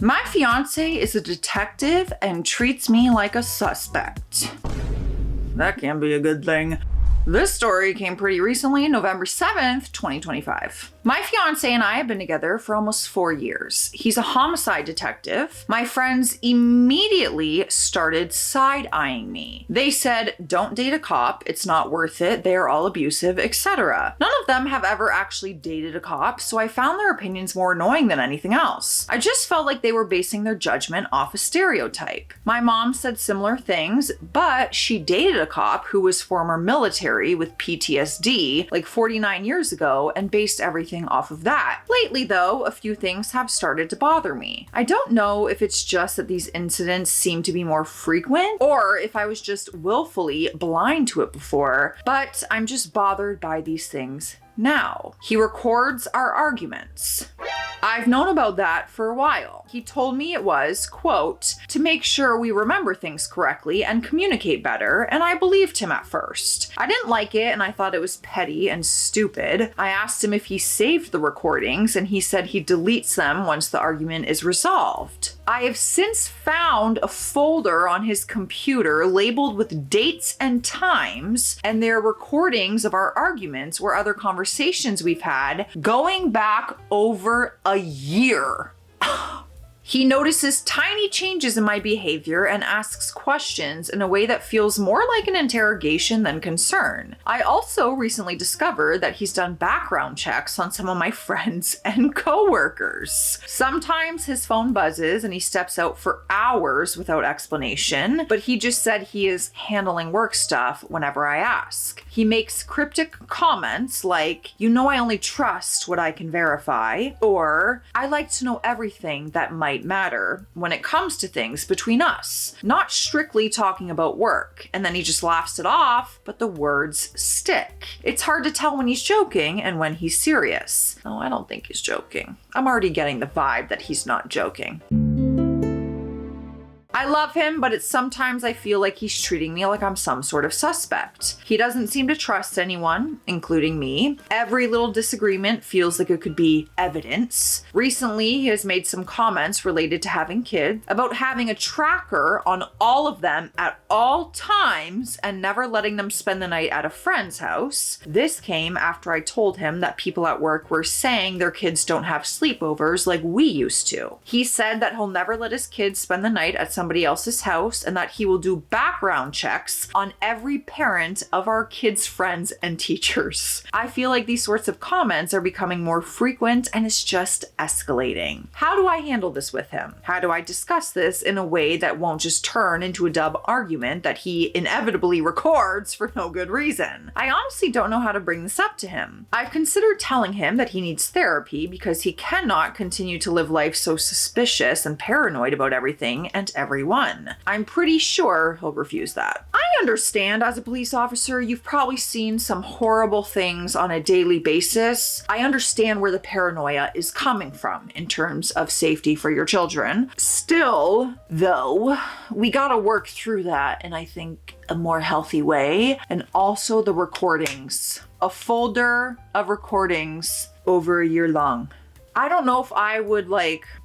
My fiance is a detective and treats me like a suspect. That can't be a good thing. This story came pretty recently, November 7th, 2025. My fiance and I have been together for almost 4 years. He's a homicide detective. My friends immediately started side-eyeing me. They said, don't date a cop, it's not worth it, they are all abusive, etc. None of them have ever actually dated a cop, so I found their opinions more annoying than anything else. I just felt like they were basing their judgment off a stereotype. My mom said similar things, but she dated a cop who was former military with PTSD like 49 years ago and based everything off of that. Lately though, a few things have started to bother me. I don't know if it's just that these incidents seem to be more frequent or if I was just willfully blind to it before, but I'm just bothered by these things now. He records our arguments. I've known about that for a while. He told me it was, quote, to make sure we remember things correctly and communicate better, and I believed him at first. I didn't like it and I thought it was petty and stupid. I asked him if he saved the recordings and he said he deletes them once the argument is resolved. I have since found a folder on his computer labeled with dates and times, and they're recordings of our arguments or other conversations we've had going back over a year. He notices tiny changes in my behavior and asks questions in a way that feels more like an interrogation than concern. I also recently discovered that he's done background checks on some of my friends and coworkers. Sometimes his phone buzzes and he steps out for hours without explanation, but he just said he is handling work stuff whenever I ask. He makes cryptic comments like, you know I only trust what I can verify, or I like to know everything that might matter when it comes to things between us, not strictly talking about work. And then he just laughs it off, but the words stick. It's hard to tell when he's joking and when he's serious. No, I don't think he's joking. I'm already getting the vibe that he's not joking. I love him, but sometimes I feel like he's treating me like I'm some sort of suspect. He doesn't seem to trust anyone, including me. Every little disagreement feels like it could be evidence. Recently, he has made some comments related to having kids, about having a tracker on all of them at all times and never letting them spend the night at a friend's house. This came after I told him that people at work were saying their kids don't have sleepovers like we used to. He said that he'll never let his kids spend the night at somebody else's house and that he will do background checks on every parent of our kids' friends and teachers. I feel like these sorts of comments are becoming more frequent and it's just escalating. How do I handle this with him? How do I discuss this in a way that won't just turn into a dumb argument that he inevitably records for no good reason? I honestly don't know how to bring this up to him. I've considered telling him that he needs therapy because he cannot continue to live life so suspicious and paranoid about everything and everyone. I'm pretty sure he'll refuse that. I understand as a police officer, you've probably seen some horrible things on a daily basis. I understand where the paranoia is coming from in terms of safety for your children. Still, though, we gotta work through that in, I think, a more healthy way. And also the recordings. A folder of recordings over a year long. I don't know if I would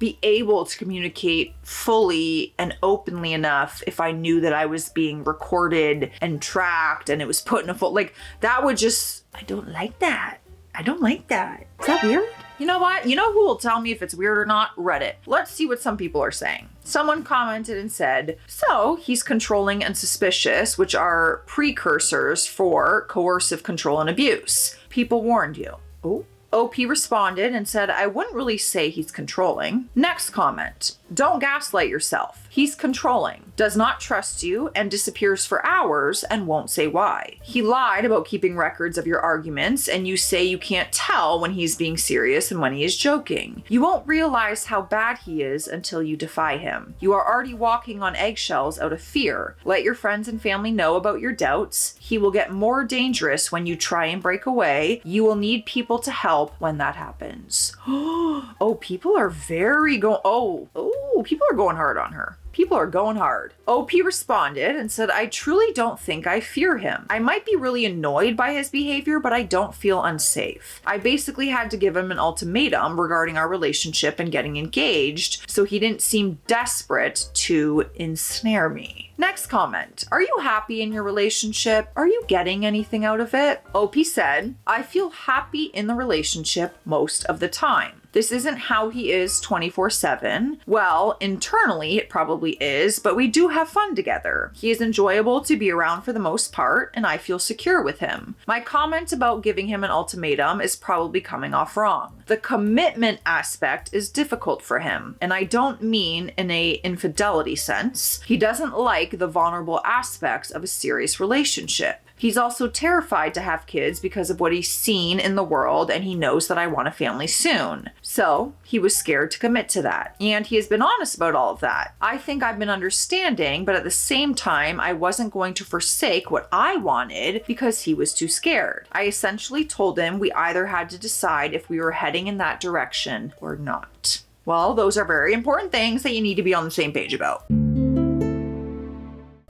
be able to communicate fully and openly enough if I knew that I was being recorded and tracked and it was put in a folder. That would just, I don't like that. I don't like that. Is that weird? You know what? You know who will tell me if it's weird or not? Reddit. Let's see what some people are saying. Someone commented and said, so he's controlling and suspicious, which are precursors for coercive control and abuse. People warned you. Oh. OP responded and said, I wouldn't really say he's controlling. Next comment, don't gaslight yourself. He's controlling, does not trust you, and disappears for hours and won't say why. He lied about keeping records of your arguments, and you say you can't tell when he's being serious and when he is joking. You won't realize how bad he is until you defy him. You are already walking on eggshells out of fear. Let your friends and family know about your doubts. He will get more dangerous when you try and break away. You will need people to help when that happens. Oh, people are very oh, Ooh, people are going hard on her. People are going hard. OP responded and said, I truly don't think I fear him. I might be really annoyed by his behavior, but I don't feel unsafe. I basically had to give him an ultimatum regarding our relationship and getting engaged, so he didn't seem desperate to ensnare me. Next comment. Are you happy in your relationship? Are you getting anything out of it? OP said, I feel happy in the relationship most of the time. This isn't how he is 24/7. Well, internally it probably is, but we do have fun together. He is enjoyable to be around for the most part, and I feel secure with him. My comment about giving him an ultimatum is probably coming off wrong. The commitment aspect is difficult for him, and I don't mean in a infidelity sense. He doesn't like the vulnerable aspects of a serious relationship. He's also terrified to have kids because of what he's seen in the world, and he knows that I want a family soon. So he was scared to commit to that. And he has been honest about all of that. I think I've been understanding, but at the same time, I wasn't going to forsake what I wanted because he was too scared. I essentially told him we either had to decide if we were heading in that direction or not. Well, those are very important things that you need to be on the same page about.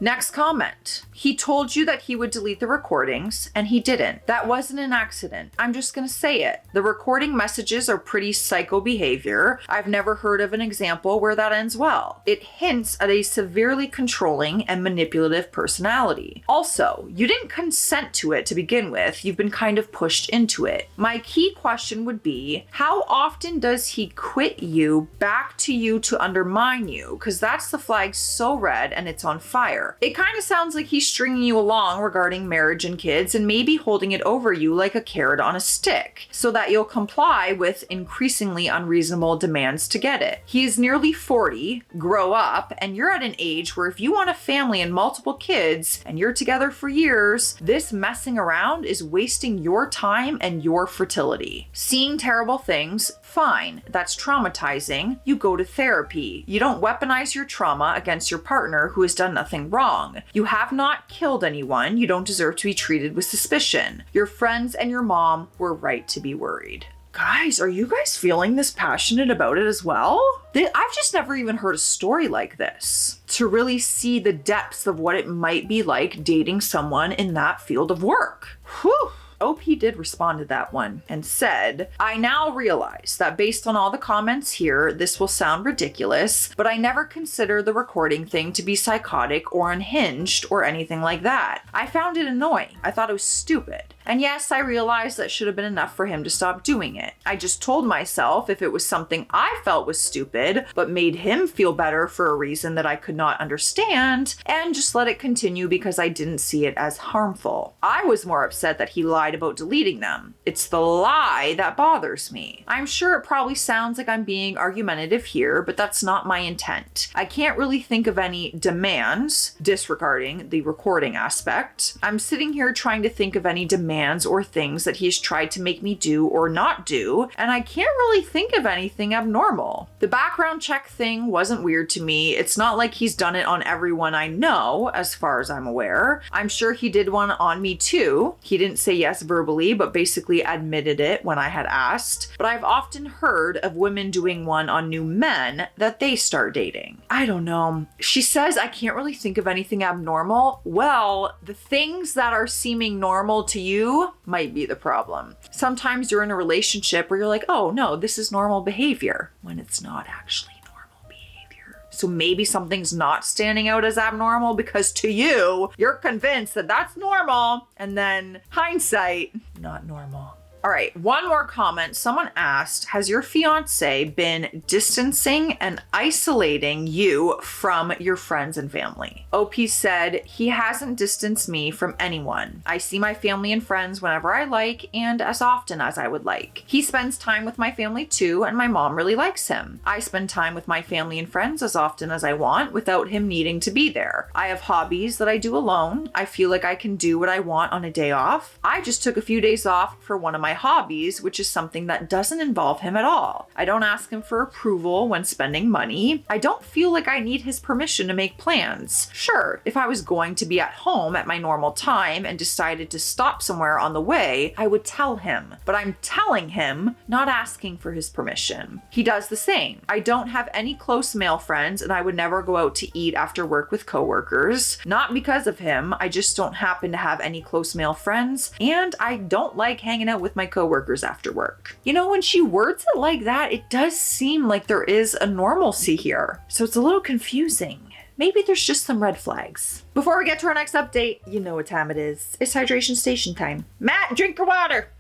Next comment. He told you that he would delete the recordings, and he didn't. That wasn't an accident. I'm just gonna say it. The recording messages are pretty psycho behavior. I've never heard of an example where that ends well. It hints at a severely controlling and manipulative personality. Also, you didn't consent to it to begin with. You've been kind of pushed into it. My key question would be, how often does he quit you back to you to undermine you? Because that's the flag so red and it's on fire. It kind of sounds like he's stringing you along regarding marriage and kids and maybe holding it over you like a carrot on a stick so that you'll comply with increasingly unreasonable demands to get it. He is nearly 40, grow up, and you're at an age where if you want a family and multiple kids and you're together for years, this messing around is wasting your time and your fertility. Seeing terrible things, fine, that's traumatizing. You go to therapy. You don't weaponize your trauma against your partner who has done nothing wrong. You have not killed anyone. You don't deserve to be treated with suspicion. Your friends and your mom were right to be worried. Guys, are you guys feeling this passionate about it as well? I've just never even heard a story like this. To really see the depths of what it might be like dating someone in that field of work. Whew. OP did respond to that one and said, I now realize that based on all the comments here, this will sound ridiculous, but I never considered the recording thing to be psychotic or unhinged or anything like that. I found it annoying. I thought it was stupid. And yes, I realized that should have been enough for him to stop doing it. I just told myself if it was something I felt was stupid, but made him feel better for a reason that I could not understand, and just let it continue because I didn't see it as harmful. I was more upset that he lied about deleting them. It's the lie that bothers me. I'm sure it probably sounds like I'm being argumentative here, but that's not my intent. I can't really think of any demands, disregarding the recording aspect. I'm sitting here trying to think of any demands or things that he's tried to make me do or not do, and I can't really think of anything abnormal. The background check thing wasn't weird to me. It's not like he's done it on everyone I know, as far as I'm aware. I'm sure he did one on me too. He didn't say yes verbally, but basically admitted it when I had asked. But I've often heard of women doing one on new men that they start dating. I don't know. She says I can't really think of anything abnormal. Well, the things that are seeming normal to you might be the problem. Sometimes you're in a relationship where you're like, oh no, this is normal behavior, when it's not actually normal behavior. So maybe something's not standing out as abnormal because to you, you're convinced that that's normal, and then hindsight, not normal. All right, one more comment. Someone asked, has your fiance been distancing and isolating you from your friends and family? OP said, he hasn't distanced me from anyone. I see my family and friends whenever I like and as often as I would like. He spends time with my family too, and my mom really likes him. I spend time with my family and friends as often as I want without him needing to be there. I have hobbies that I do alone. I feel like I can do what I want on a day off. I just took a few days off for one of my my hobbies, which is something that doesn't involve him at all. I don't ask him for approval when spending money. I don't feel like I need his permission to make plans. Sure, if I was going to be at home at my normal time and decided to stop somewhere on the way, I would tell him. But I'm telling him, not asking for his permission. He does the same. I don't have any close male friends, and I would never go out to eat after work with coworkers. Not because of him, I just don't happen to have any close male friends, and I don't like hanging out with my coworkers after work. You know, when she words it like that, it does seem like there is a normalcy here. So it's a little confusing. Maybe there's just some red flags. Before we get to our next update, you know what time it is. It's hydration station time. Matt, drink your water.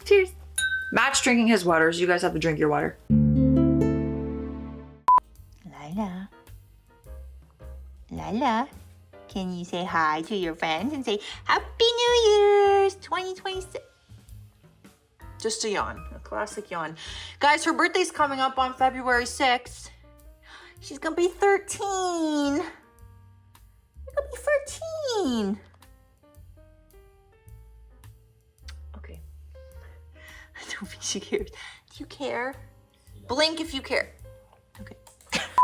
Cheers. Matt's drinking his water, so you guys have to drink your water. Lila. Lila, can you say hi to your friends and say Happy New Year's 2026? Just a yawn, a classic yawn. Guys, her birthday's coming up on February 6th. She's gonna be 13. You're gonna be 13. Okay. I don't think she cares. Do you care? Blink if you care. Okay.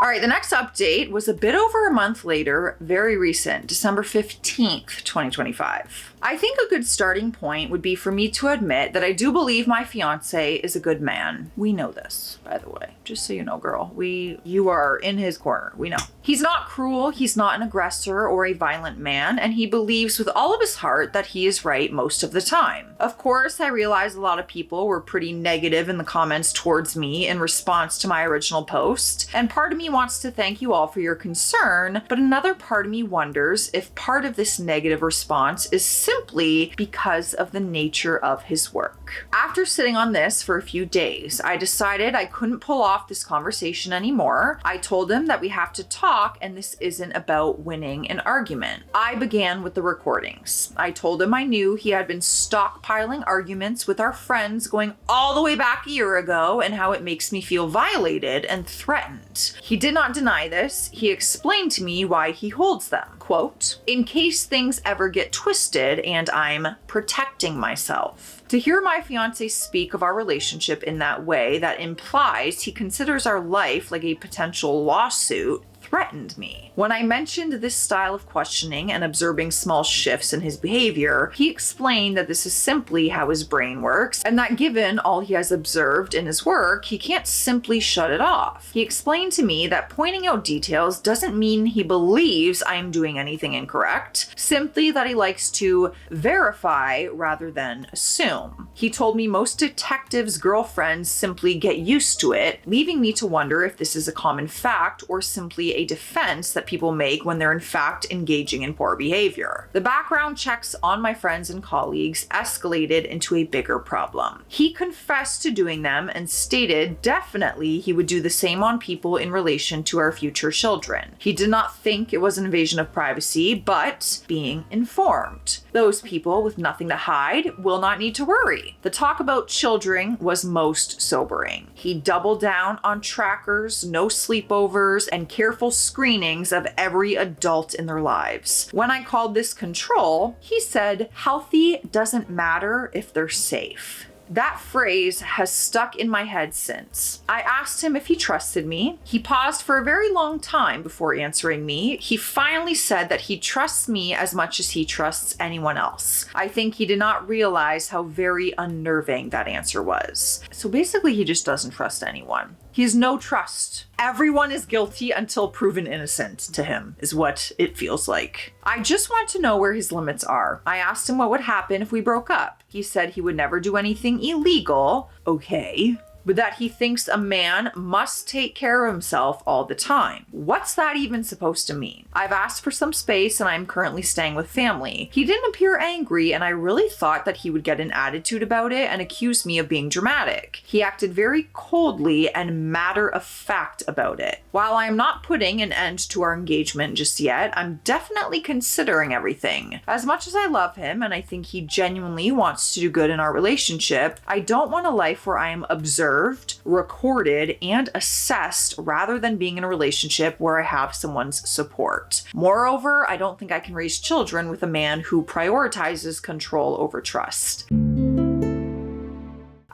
All right, the next update was a bit over a month later, very recent, December 15th, 2025. I think a good starting point would be for me to admit that I do believe my fiancé is a good man. We know this, by the way. Just so you know, girl. You are in his corner. We know. He's not cruel, he's not an aggressor or a violent man, and he believes with all of his heart that he is right most of the time. Of course, I realize a lot of people were pretty negative in the comments towards me in response to my original post, and part of me wants to thank you all for your concern, but another part of me wonders if part of this negative response is simply because of the nature of his work. After sitting on this for a few days, I decided I couldn't pull off this conversation anymore. I told him that we have to talk and this isn't about winning an argument. I began with the recordings. I told him I knew he had been stockpiling arguments with our friends going all the way back a year ago and how it makes me feel violated and threatened. He did not deny this. He explained to me why he holds them. Quote, in case things ever get twisted and I'm protecting myself. To hear my fiancé speak of our relationship in that way, that implies he considers our life like a potential lawsuit, threatened me. When I mentioned this style of questioning and observing small shifts in his behavior, he explained that this is simply how his brain works, and that given all he has observed in his work, he can't simply shut it off. He explained to me that pointing out details doesn't mean he believes I am doing anything incorrect, simply that he likes to verify rather than assume. He told me most detectives' girlfriends simply get used to it, leaving me to wonder if this is a common fact or simply a defense that people make when they're in fact engaging in poor behavior. The background checks on my friends and colleagues escalated into a bigger problem. He confessed to doing them and stated definitely he would do the same on people in relation to our future children. He did not think it was an invasion of privacy, but being informed. Those people with nothing to hide will not need to worry. The talk about children was most sobering. He doubled down on trackers, no sleepovers, and careful screenings of every adult in their lives. When I called this control, he said, healthy doesn't matter if they're safe. That phrase has stuck in my head since. I asked him if he trusted me. He paused for a very long time before answering me. He finally said that he trusts me as much as he trusts anyone else. I think he did not realize how very unnerving that answer was. So basically, he just doesn't trust anyone. He has no trust. Everyone is guilty until proven innocent to him, is what it feels like. I just want to know where his limits are. I asked him what would happen if we broke up. He said he would never do anything illegal. Okay. But that he thinks a man must take care of himself all the time. What's that even supposed to mean? I've asked for some space and I'm currently staying with family. He didn't appear angry and I really thought that he would get an attitude about it and accuse me of being dramatic. He acted very coldly and matter of fact about it. While I am not putting an end to our engagement just yet, I'm definitely considering everything. As much as I love him and I think he genuinely wants to do good in our relationship, I don't want a life where I am observed, recorded, and assessed rather than being in a relationship where I have someone's support. Moreover, I don't think I can raise children with a man who prioritizes control over trust.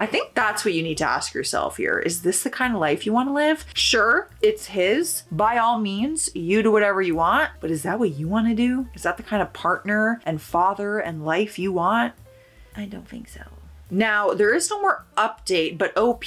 I think that's what you need to ask yourself here. Is this the kind of life you want to live? Sure, it's his. By all means, you do whatever you want, but is that what you want to do? Is that the kind of partner and father and life you want? I don't think so. Now, there is no more update, but OP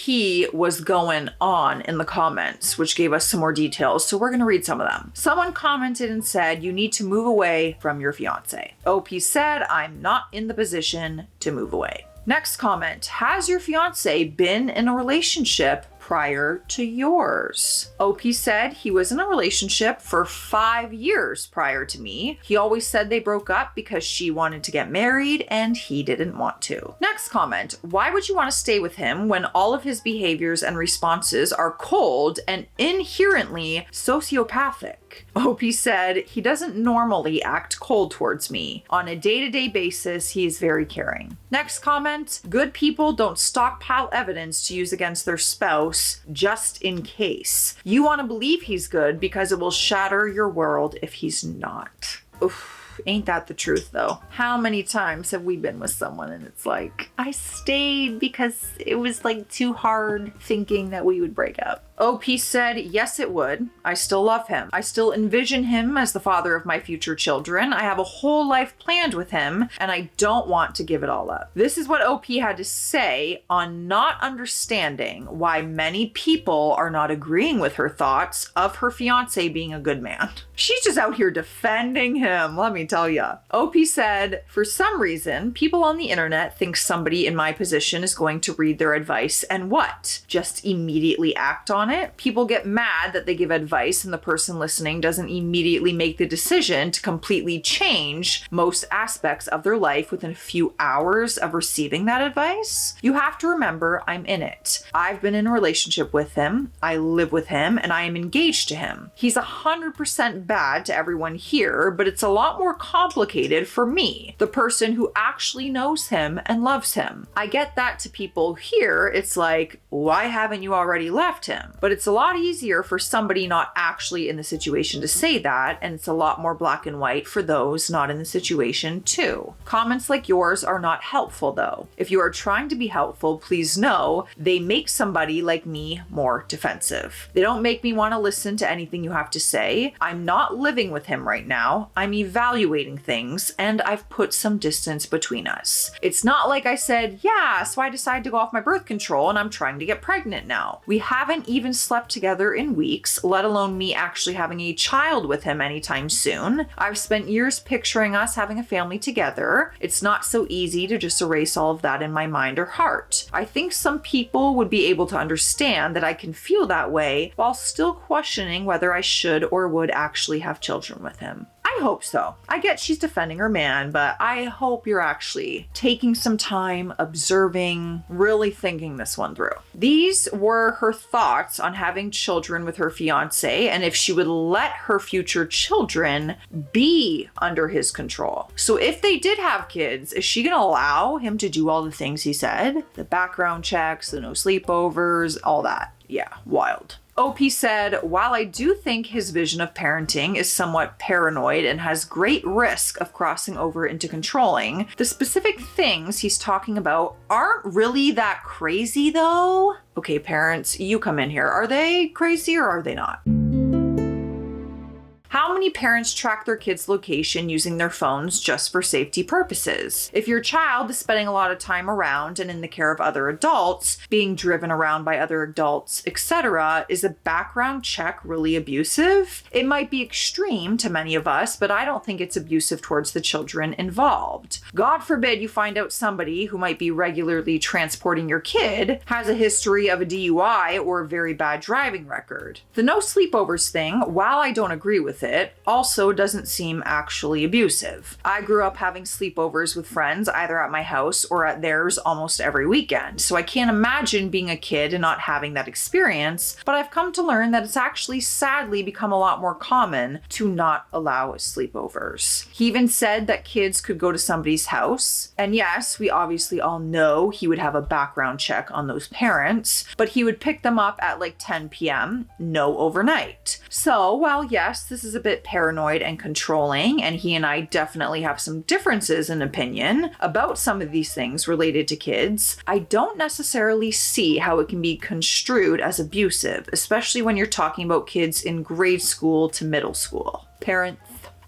was going on in the comments, which gave us some more details, so we're going to read some of them. Someone commented and said, you need to move away from your fiance. OP said, I'm not in the position to move away. Next comment, has your fiance been in a relationship prior to yours? OP said he was in a relationship for 5 years prior to me. He always said they broke up because she wanted to get married and he didn't want to. Next comment, why would you want to stay with him when all of his behaviors and responses are cold and inherently sociopathic? OP said he doesn't normally act cold towards me. On a day-to-day basis, he is very caring. Next comment, good people don't stockpile evidence to use against their spouse just in case. You want to believe he's good because it will shatter your world if he's not. Oof. Ain't that the truth though? How many times have we been with someone and it's like, I stayed because it was like too hard thinking that we would break up. OP said, yes, it would. I still love him. I still envision him as the father of my future children. I have a whole life planned with him and I don't want to give it all up. This is what OP had to say on not understanding why many people are not agreeing with her thoughts of her fiance being a good man. She's just out here defending him, let me tell ya. OP said, for some reason, people on the internet think somebody in my position is going to read their advice and what? Just immediately act on it? People get mad that they give advice and the person listening doesn't immediately make the decision to completely change most aspects of their life within a few hours of receiving that advice. You have to remember, I'm in it. I've been in a relationship with him, I live with him, and I am engaged to him. He's 100% bad to everyone here, but it's a lot more complicated for me, the person who actually knows him and loves him. I get that to people here, it's like, why haven't you already left him? But it's a lot easier for somebody not actually in the situation to say that, and it's a lot more black and white for those not in the situation too. Comments like yours are not helpful though. If you are trying to be helpful, please know they make somebody like me more defensive. They don't make me want to listen to anything you have to say. I'm not living with him right now. I'm evaluating things and I've put some distance between us. It's not like I said, yeah, so I decided to go off my birth control and I'm trying to get pregnant now. We haven't even slept together in weeks, let alone me actually having a child with him anytime soon. I've spent years picturing us having a family together. It's not so easy to just erase all of that in my mind or heart. I think some people would be able to understand that I can feel that way while still questioning whether I should or would actually have children with him. I hope so. I get she's defending her man, but I hope you're actually taking some time, observing, really thinking this one through. These were her thoughts on having children with her fiance and if she would let her future children be under his control. So if they did have kids, is she gonna allow him to do all the things he said? The background checks, the no sleepovers, all that. Yeah, wild. OP said, while I do think his vision of parenting is somewhat paranoid and has great risk of crossing over into controlling, the specific things he's talking about aren't really that crazy though. Okay, parents, you come in here. Are they crazy or are they not? How many parents track their kids' location using their phones just for safety purposes? If your child is spending a lot of time around and in the care of other adults, being driven around by other adults, etc., is a background check really abusive? It might be extreme to many of us, but I don't think it's abusive towards the children involved. God forbid you find out somebody who might be regularly transporting your kid has a history of a DUI or a very bad driving record. The no sleepovers thing, while I don't agree with it, also doesn't seem actually abusive. I grew up having sleepovers with friends either at my house or at theirs almost every weekend, so I can't imagine being a kid and not having that experience, but I've come to learn that it's actually sadly become a lot more common to not allow sleepovers. He even said that kids could go to somebody's house, and yes, we obviously all know he would have a background check on those parents, but he would pick them up at like 10 p.m., no overnight. So while yes, this is a bit paranoid and controlling, and he and I definitely have some differences in opinion about some of these things related to kids, I don't necessarily see how it can be construed as abusive, especially when you're talking about kids in grade school to middle school. Parents,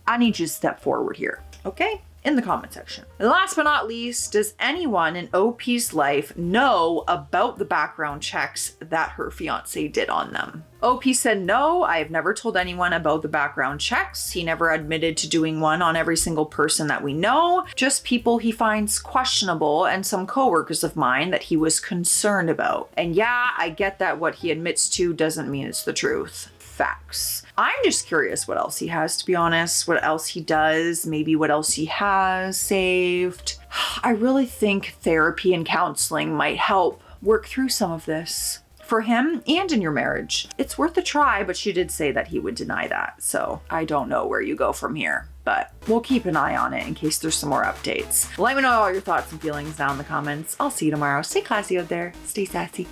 I need you to step forward here, okay? In the comment section. And last but not least, does anyone in OP's life know about the background checks that her fiancé did on them? OP said, no, I have never told anyone about the background checks. He never admitted to doing one on every single person that we know, just people he finds questionable and some coworkers of mine that he was concerned about. And yeah, I get that what he admits to doesn't mean it's the truth. Facts. I'm just curious what else he has, to be honest, what else he does, maybe what else he has saved. I really think therapy and counseling might help work through some of this for him and in your marriage. It's worth a try, but she did say that he would deny that. So I don't know where you go from here, but we'll keep an eye on it in case there's some more updates. Let me know all your thoughts and feelings down in the comments. I'll see you tomorrow. Stay classy out there. Stay sassy.